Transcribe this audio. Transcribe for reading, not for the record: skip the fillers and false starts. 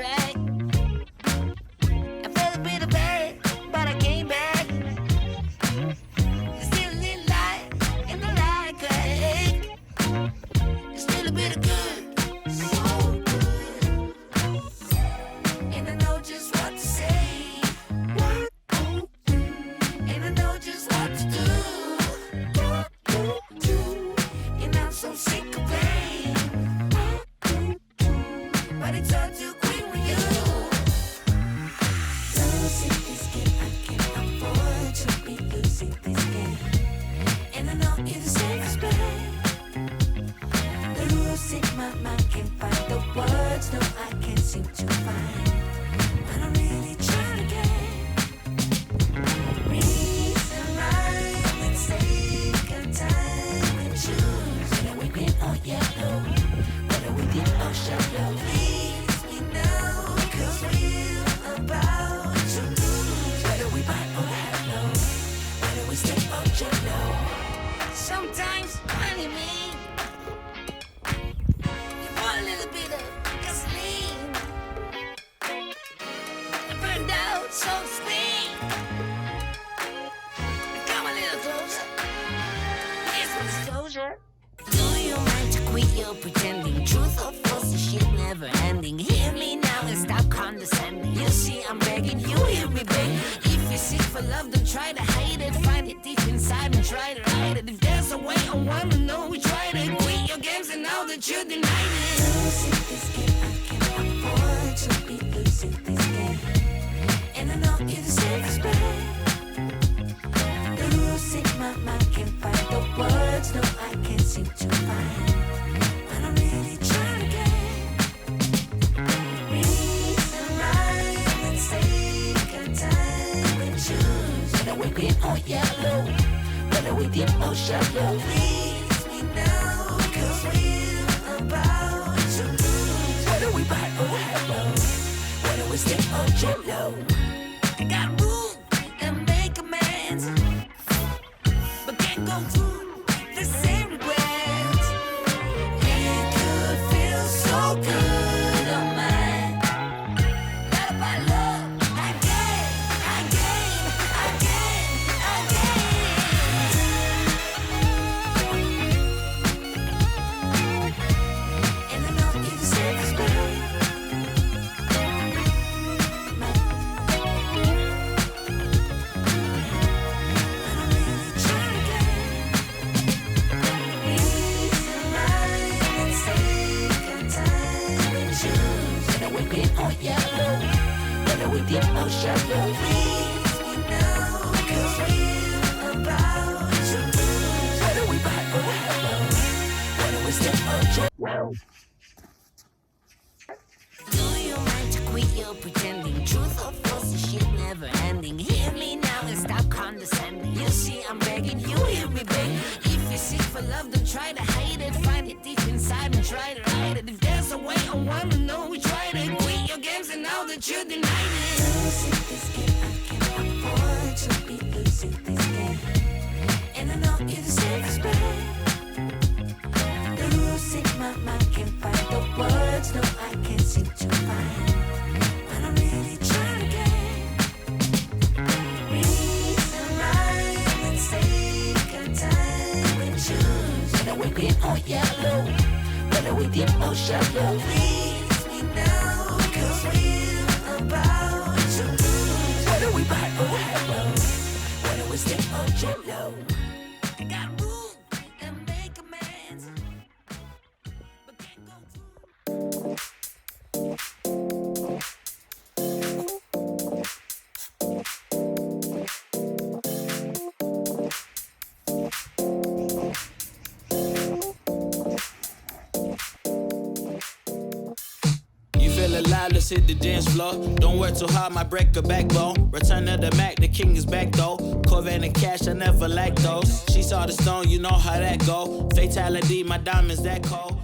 track. I felt a bit of bad, but I came back. There's still a little light in the light crack. There's still a bit of good, so good. And I know just what to say. And I know just what to do. And I'm so sick of pain. But it's all too quick with you. Losing this game, I can't afford to be losing this game. And I know you're the safest bet. Losing my mind, can't find the words. No, I can't seem to find. But I'm really trying to get reason, rhyme, and take a time and choose. Whether we win or yellow, whether we did or shallow. Please me now, 'cause we're about to lose. Whether we buy or hello, whether we stay or jello. Sometimes funny me, you want a little bit of gasoline. I burned out, so to speak. Come a little closer. Here's some disclosure. Do you mind to quit your pretending? Truth or false, this shit never ending. Hear me now and stop condescending. You see, I'm begging you, hear me beg. If you're sick for love, don't try to hide it. Find it deep inside and try to hide it. If there's a way, I wanna know we tried it. Quit your games and now that you denied it. Losing this game, I can't afford to be losing this game. And I know you're the safest bet. Losing my mind, can't find the words. No, I can't seem to find. But I'm really trying to get reason, rhyme, and take a time and choose. Whether we green or yellow, whether we deep or shallow. Please me now, 'cause we're about to lose. Whether we buy or hello, whether we stay or jello. I got room and make amends, but can't go through the same regrets. It could feel so good on mine. Not about love, I gain. And I know you're the safest bet. Yellow, whether we deep or shallow. Please me now, 'cause we're about to lose. Whether we buy or hello, whether we stay or jello. Do you mind to quit your pretending? Truth or false, this shit never ending. Hear me now and stop condescending. You see, I'm begging you, hear me beg. If you're sick for love, don't try to hide it. Find it deep inside and try to hide it. If there's a way, I wanna know we tried it. Quit your games and now that you denied it. Losing this game, I can't afford to be losing this game. And I know you're the safest bet. Losing my mind, can't find the words. No, I can't seem to find. But I'm really trying to get reason, rhyme, and take a time and choose. Whether we green or yellow, whether we deep or shallow. Please me now, 'cause we're about to lose. Whether we buy or hello, whether we stay or jello. I got room and make amends, but can't go through. Feel alive, let's hit the dance floor. Don't work too hard, might break a backbone. Return of the Mac, the king is back though. Corvette and cash, I never lack those. She saw the stone, you know how that go. Fatality, my diamonds that cold.